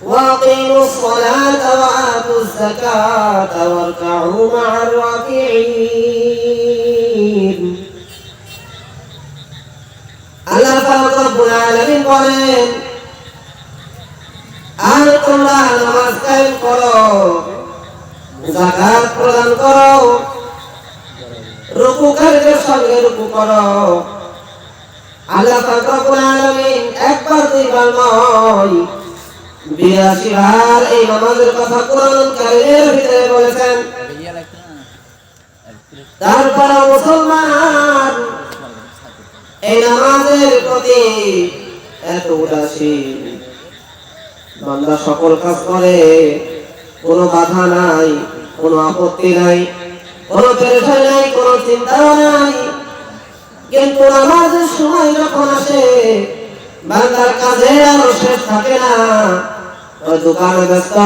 وأقيموا الصلاة وآتوا الزكاة واركعوا مع الراكعين আল্লাহ পাক রব্বুল আলামিন বলেন, আর তোমরা নামাজ কায়েম করো, যাকাত প্রদান করো, রুকুকারীদের সঙ্গে রুকু করো। আল্লাহ পাক রব্বুল আলামিন একবার দুইবার নয় 82 বার এই নামাজের কথা কোরআন কারীমের ভিতরে বলেছেন। তারপরে মুসলমান এই নামাজের প্রতি এত উদাসীন, বান্দা সকল কাজ করে, কোনো বাধা নাই, কোনো আপত্তি নাই, কোনো পেরেশানি নাই, কোনো চিন্তা নাই, কিন্তু নামাজের সময় যখন আসে বান্দার কাজে আর শেষ থাকে না। ওই দোকানে ব্যস্ত,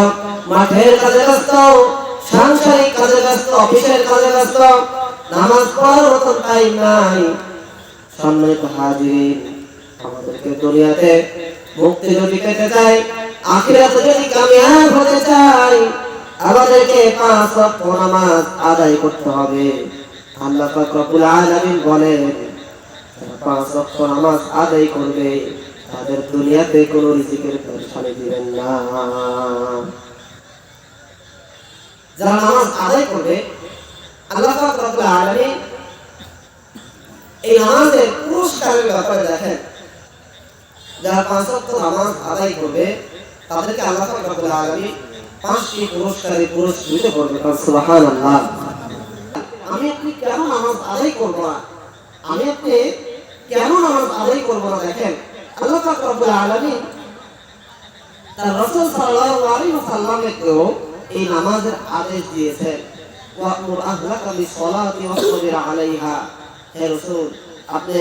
মাঠের কাজে ব্যস্ত, সাংসারিক কাজে ব্যস্ত, অফিসের কাজে ব্যস্ত, নামাজ পড়ার মতন টাইম নাই। সম্মানিত হাজিরিন, আমাদেরকে দুনিয়াতে মুক্তি যদি পেতে চাই, আখিরাতে যদি কামিয়াব হতে চাই, আমাদেরকে 5 ওয়াক্ত নামাজ আদায় করতে হবে। আল্লাহ পাক রব্বুল আলামিন বলেন, 5 ওয়াক্ত নামাজ আদায় করবে তাদের দুনিয়াতে কোনো রিজিকের পেরেশানি দিবেন না। যারা নামাজ আদায় করবে, আল্লাহ পাক রব্বুল আলামিন এই নামাজের পুরস্কারের ব্যাপারে দেখেন, যারা 5 ওয়াক্ত নামাজ আদায় করবে তাদেরকে আল্লাহ পাক রব্বুল আলামিন 5টি পুরস্কারে পুরস্কৃত করবে। সুবহানাল্লাহ। আমি আপনি কেন নামাজ আদায় করব না? আমি আপনি কেন নামাজ আদায় করব না? দেখেন, আল্লাহ পাক রব্বুল আলামিন তার রাসূল সাল্লাল্লাহু আলাইহি ওয়াসাল্লামকেও এই নামাজের আদেশ দিয়েছেন। ওয়া'মুর আহলাকা বিস-সালাতি ওয়াসবির আলাইহা। হে রাসূল, আপনি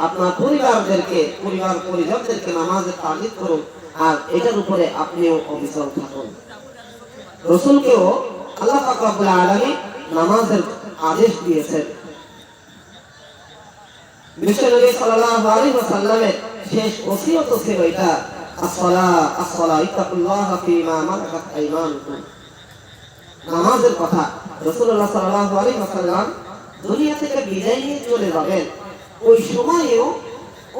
আপনার পরিজনদেরকে নামাজের তাগিদ করুন আর এটার উপরে আপনিও অবিচল থাকুন। রাসূলকেও আল্লাহ পাক রব্বুল আলামিন নামাজের আদেশ দিয়েছেন। বিশ্বনবী সাল্লাল্লাহু আলাইহি ওয়াসাল্লামের শেষ ওসিয়ত ছিল এটা, আসসালাহ ইত্তাকুল্লাহা ফীমা মালাকাত আইমানুকুম। নামাজের কথা রাসূলুল্লাহ সাল্লাল্লাহু আলাইহি ওয়াসাল্লাম দুনিয়া থেকে বিদায় নিয়ে চলে যাবেন, ওই সময়েও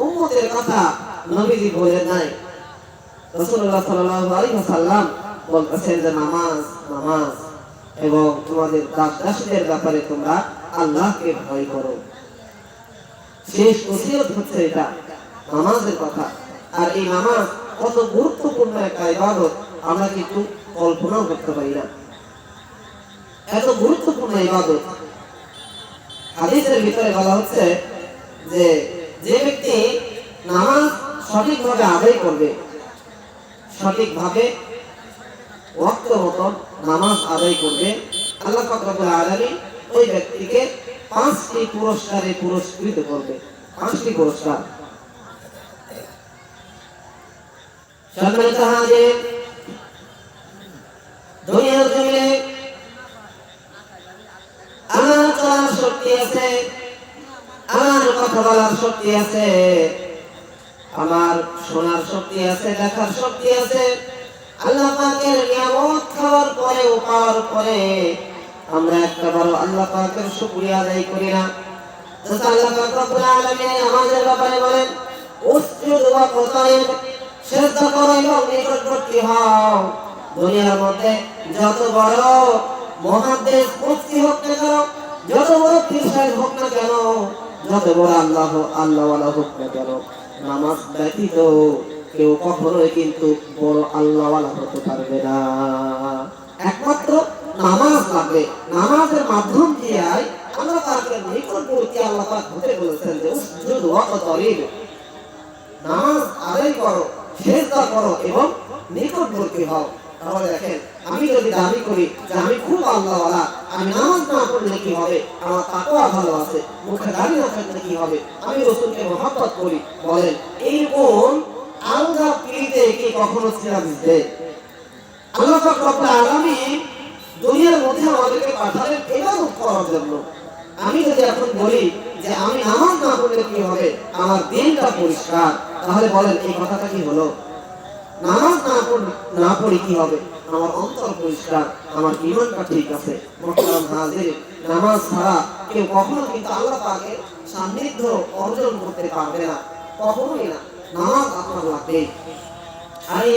উম্মতের কথা নবীজি বলেন নাই। রাসূলুল্লাহ সাল্লাল্লাহু আলাইহি ওয়াসাল্লাম বলতেছেন যে নামাজ এবং তোমাদের দাস-দাসীদের ব্যাপারে তোমরা আল্লাহকে ভয় করো। শেষ ওসিয়ত হচ্ছে এটা, নামাজের কথা। আর এই নামাজ কত গুরুত্বপূর্ণ একটা ইবাদত আমরা কিন্তু কল্পনাও করতে পারি না, এত গুরুত্বপূর্ণ ইবাদত। হাদিসের ভিতরে বলা হচ্ছে যে যে ব্যক্তি নামাজ সঠিকভাবে আদায় করবে, সঠিকভাবে ওয়াক্ত মতো নামাজ আদায় করবে, আল্লাহ পাক রব্বুল আলামিন ওই ব্যক্তিকে 5টি পুরস্কারে পুরস্কৃত করবে। 5টি পুরস্কার। সম্মানিত হাজির, দুনিয়ার জমিনে আমার চলার শক্তি আছে, আমার কথা বলার শক্তি আছে, আমার শোনার শক্তি আছে, দেখার শক্তি আছে। আল্লাহ পাকের নিয়ামত খাওয়ার পাওয়ার পরে আমরা একবারও আল্লাহ পাকের শুকরিয়া আদায় করি না। আল্লাহ পাক রব্বুল আলামিন আমাদের ব্যাপারে বলেন, উসজুদু ওয়াকতারিব, সিজদা করো এবং নিকটবর্তী হও। দুনিয়ার মধ্যে যত বড় মুহাদ্দিস মুফতি হোক না কেন, যত বড় পীর সাহেব হোক না কেন, যত বড় আল্লাহওয়ালা হোক না কেন, নামাজ ব্যতীত কেউ কখনোই কিন্তু বড় আল্লাহওয়ালা হতে পারবে না। একমাত্র নামাজ লাগবে। নামাজের মাধ্যম দিয়ে আল্লাহ পাকের নিকটবর্তী আল্লাহ পাক হতে বলেছেন যে উসজুদু ওয়াকতারিব, নামাজ আদায় করো, সিজদা করো এবং নিকটবর্তী হও। তাহলে দেখেন, আমি যদি দাবি করি যে আমি খুব আল্লাহওয়ালা, আমি নামাজ না পড়লে কি হবে? আমার তাকওয়া ভালো আছে, মুখে দাড়ি না থাকলে কি হবে? আমি রাসূলকে মহব্বত করি, বলেন এইরকম আলগা পীরিতে কি কখনো ছিলাম যে? আল্লাহ পাক রব্বুল আলামিন দুনিয়ার মধ্যে আমাদেরকে পাঠালেন ইবাদত করার জন্য। আমি যদি এখন বলি যে আমি নামাজ না পড়লে কি হবে? আমার দিনটা পরিষ্কার, তাহলে বলেন এই কথাটা কি হলো? নামাজ না পড়ি কি হবে? আমার অন্তর পরিষ্কার, আমার ঈমানটা ঠিক আছে। মুহতারাম হাজিরিন, নামাজ ছাড়া কেউ কখনো কিন্তু আল্লাহ পাকের সান্নিধ্য অর্জন করতে পারবে না, কখনোই না। নামাজ আপনার লাগবে। আর এই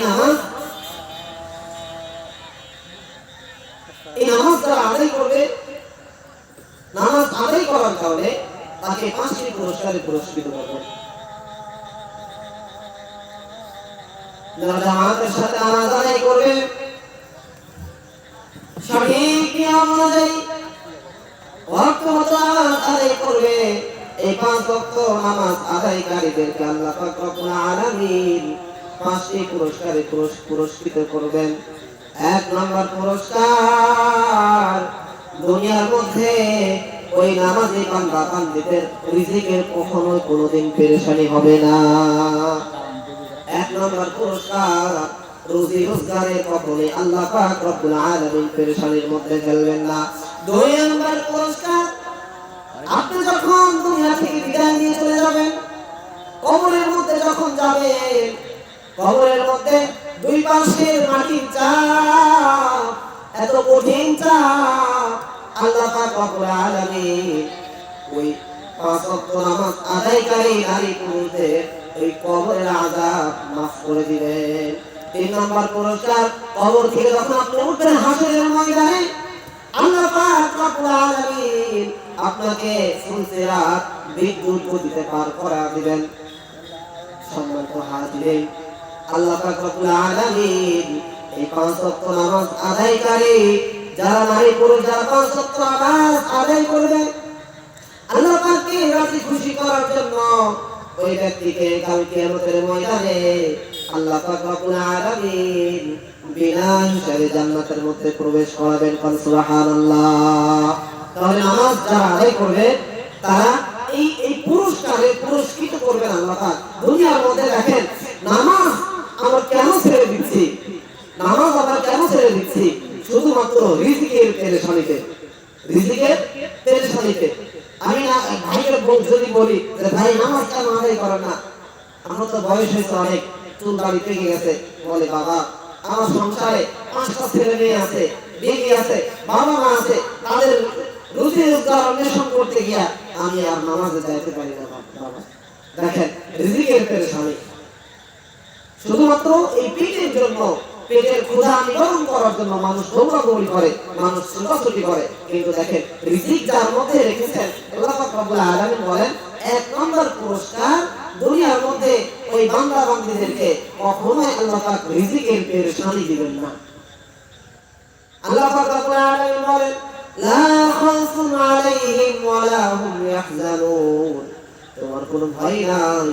নামাজ যারা আদায় করবে, নামাজ আদায় করার কারণে তাকে 5টি পুরস্কারে পুরস্কৃত করবে। যারা জামাতের সাথে নামাজ আদায় করবে, সঠিক নিয়ম অনুযায়ী ওয়াক্ত মতো নামাজ আদায় করবে, এই 5 ওয়াক্ত নামাজ আদায়কারীদেরকে আল্লাহ পাক রব্বুল আলামিন 5টি পুরস্কারে পুরস্কৃত করবেন। 1 নম্বর পুরস্কার, দুনিয়ার মধ্যে ওই নামাজি বান্দা বান্দীদের রিজিকের কখনোই কোনোদিন পেরেশানি হবে না। 1 নম্বর পুরস্কার, রুজি রোজগারের কখনোই আল্লাহ পাক রব্বুল আলামিন পেরেশানির মধ্যে ফেলবেন না। 2 নম্বর পুরস্কার, আপনি যখন দুনিয়া থেকে বিদায় নিয়ে চলে যাবেন, কবরের মধ্যে যখন যাবেন, কবরের মধ্যে 2 পাশের মাটির চাপ, এত কঠিন চাপ, আল্লাহ পাক রব্বুল আলামিন ওই 5 ওয়াক্ত নামাজ আদায়কারী নারী পুরুষদের ওই কবরের আযাব মাফ করে দিবেন। 3 নম্বর পুরস্কার, কবর থেকে যখন আপনি উঠবেন হাসরের ময়দানে, আল্লাহ পাক রব্বুল আলামিন আপনাকে ফুলসিরাত বিদ্যুৎ গতিতে পার করা দিবেন। সম্মানিত হাজিরিন, আল্লাহ পাক রব্বুল আলামিন এই 5 ওয়াক্ত নামাজ আদায়কারী যারা নারী পুরুষ যারা 5 ওয়াক্ত নামাজ আদায় করবে, আল্লাহ পাককে রাজি খুশি করার জন্য ওই ব্যক্তিকে কাল কিয়ামতের ময়দানে আল্লাহ পাক রব্বুল আলামিন বিনা হিসাবে জান্নাতের মধ্যে প্রবেশ করাবেন। সুবহানাল্লাহ। তাহলে নামাজ যারা আদায় করবে তারা এই পুরস্কারে পুরস্কৃত করবেন আল্লাহ পাক। দুনিয়ার মধ্যে দেখেন, নামাজ আমরা কেন ছেড়ে দিচ্ছি? নামাজ আমরা কেন ছেড়ে দিচ্ছি? শুধুমাত্র রিজিকের পেরেশানিতে, রিজিকের পেরেশানিতে। আমি না ভাইকে যদি বলি যে ভাই নামাজ কেন আদায় করেন না, আমরা তো বয়স হয়েছে অনেক, চুল দাড়ি পেকে গেছে, বলে বাবা আমার সংসারে 5টা ছেলে মেয়ে আছে, বিবি আছে, বাবা মা আছে, তাদের রুজি রোজগার অন্বেষণ করতে গিয়া আমি আর নামাজে যাইতে পারি না বাবা। দেখেন, রিজিকের পেরেশানি। শুধুমাত্র এই পেটের জন্য, পেটের ক্ষুধা নিবারণ করার জন্য মানুষ দৌড়াদৌড়ি করে, মানুষ ছোটাছুটি করে। কিন্তু দেখেন, রিজিক যার মধ্যে রেখেছেন আল্লাহ পাক রব্বুল আলামিন বলেন 1 নম্বর পুরস্কার, দুনিয়ার মধ্যে ওই বান্দা বান্দীদেরকে কখনোই আল্লাহ পাক রিজিকের পেরেশানি দিবেন না। আল্লাহ পাক রব্বুল আলামিন বলেন লা খাউফুন আলাইহিম ওয়া লা হুম ইয়াহজানুন, তোমার কোনো ভয় নাই,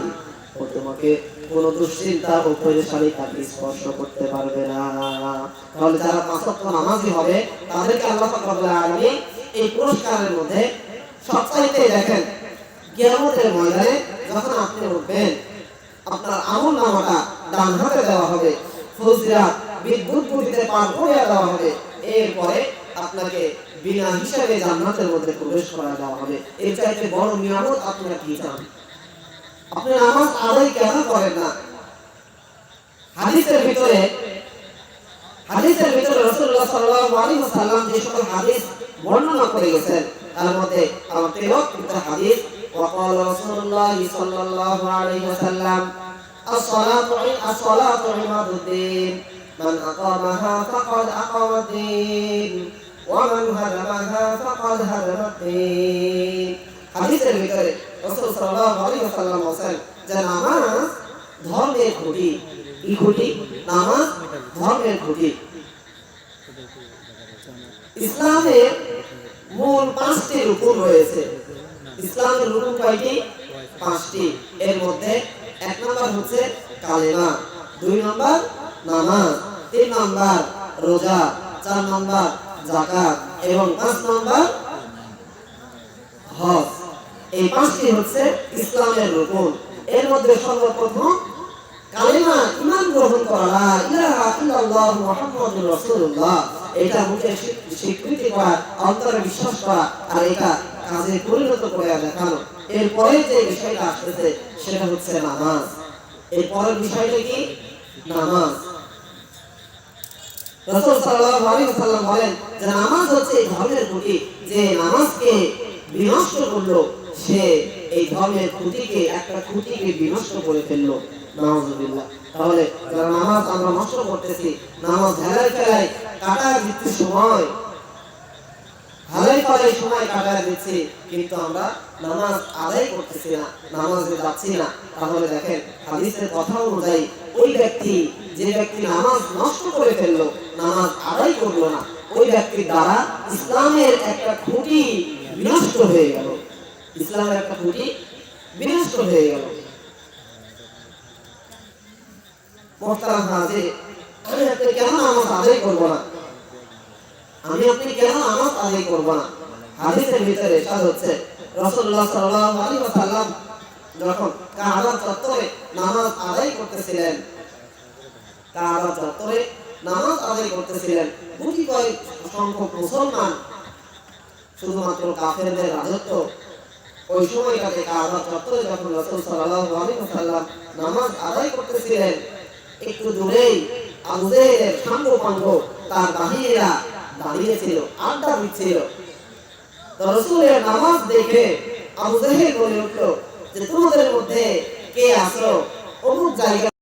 ও তোমাকে কোনো দুশ্চিন্তা ও পেরেশানি তাকে স্পর্শ করতে পারবে না। তাহলে যারা 5 ওয়াক্ত নামাজি হবে তাদেরকে আল্লাহ পাক রব্বুল আলামিন এই পুরস্কারের মধ্যে সবচাইতে দেখেন, কিয়ামতের ময়দানে যখন আপনি উঠবেন, আপনার আমলনামাটা ডান হাতে দেওয়া হবে, ফুলসিরাত বিদ্যুৎ গতিতে পার করে দেওয়া হবে, এরপরে আপনাকে বিনা হিসাবে জান্নাতের মধ্যে প্রবেশ করা দেওয়া হবে। এর চাইতে বড় নিয়ামত আপনারা কি চান? আপনি নামাজ আদায় কেন করেন না? হাদিসের ভিতরে রাসূলুল্লাহ সাল্লাল্লাহু আলাইহি ওয়াসাল্লাম যে সকল হাদিস বর্ণনা করে গেছেন, তার মধ্যে আমার তেলাওয়াত করা হাদিস, وقال رسول الله صلى الله عليه وسلم الصلاة عماد الدين من أقامها فقد أقام الدين ومن هدمها فقد هدم الدين। হাদিসের ভিতরে রাসূল সাল্লাল্লাহু আলাইহি ওয়াসাল্লাম বলেন যে নামাজ ধর্মের খুঁটি। কি খুঁটি? নামাজ ধর্মের খুঁটি। ইসলামের মূল 5টি রুকুন রয়েছে। ইসলামের রুকুন কয়টি? 5টি। এর মধ্যে 1 নম্বর হচ্ছে কালেমা, 2 নম্বর নামাজ, 3 নম্বর রোজা, 4 নম্বর যাকাত এবং 5 নম্বর হজ। এই 5টি হচ্ছে ইসলামের রুকুন। এর মধ্যে সর্বপ্রথম কালেমা, ঈমান গ্রহণ করা, লা ইলাহা ইল্লাল্লাহ মুহাম্মাদুর রাসূলুল্লাহ, এটা মুখে স্বীকৃতি করা, অন্তরে বিশ্বাস করা, আর এটা কাজে পরিণত করে দেখানো। এরপরে যে বিষয়টা আসছে সেটা হচ্ছে নামাজ। এর পরের বিষয়টা কি? নামাজ। রাসূল সাল্লাল্লাহু আলাইহি ওয়াসাল্লাম বলেন যে নামাজ হচ্ছে এই ধর্মের খুঁটি, যে নামাজকে বিনষ্ট করলো সে এই ধর্মের খুঁটিকে, একটা খুঁটিকে বিনষ্ট করে ফেললো। নাউযুবিল্লাহ। তাহলে যারা নামাজ আমরা নষ্ট করতেছি, নামাজ হেলায় ফেলায় কাটায় দিচ্ছি সময়, হালাই পালাই সময় কাটায় দিচ্ছি, কিন্তু আমরা নামাজ আদায় করতেছি না, নামাজে যাচ্ছি না। তাহলে দেখেন হাদিসের কথা অনুযায়ী ওই ব্যক্তি, যে ব্যক্তি নামাজ নষ্ট করে ফেললো, নামাজ আদায় করলো না, ওই ব্যক্তির দ্বারা ইসলামের একটা খুঁটি বিনষ্ট হয়ে গেল, ইসলামের একটা খুঁটি বিনষ্ট হয়ে গেল। মোহতারাম হাজির, আমি আপনি কেন নামাজ আদায় করবো না? আমি আপনি কেন নামাজ আদায় করব না? হাদিসের ভিতরে ইরশাদ হচ্ছে রাসূলুল্লাহ সাল্লাল্লাহু আলাইহি ওয়াসাল্লাম যখন কাবার চত্বরে নামাজ আদায় করতেছিলেন, কাবার চত্বরে নামাজ আদায় করতেছিলেন, গুটি কয়েক সংখ্যক মুসলমান, শুধুমাত্র কাফেরদের রাজত্ব। ওই সময়টাতে কাবার চত্বরে যখন রাসূল সাল্লাল্লাহু আলাইহি ওয়াসাল্লাম নামাজ আদায় করতেছিলেন, একটু দূরেই আবু জেহেলের সাঙ্গপাঙ্গ তার বাহিনীরা দাঁড়িয়েছিল, আড্ডা দিচ্ছিল। তো রাসূলের নামাজ দেখে আবু জেহেল বলে উঠলো যে তোমাদের মধ্যে কে আছো অমুক জায়গা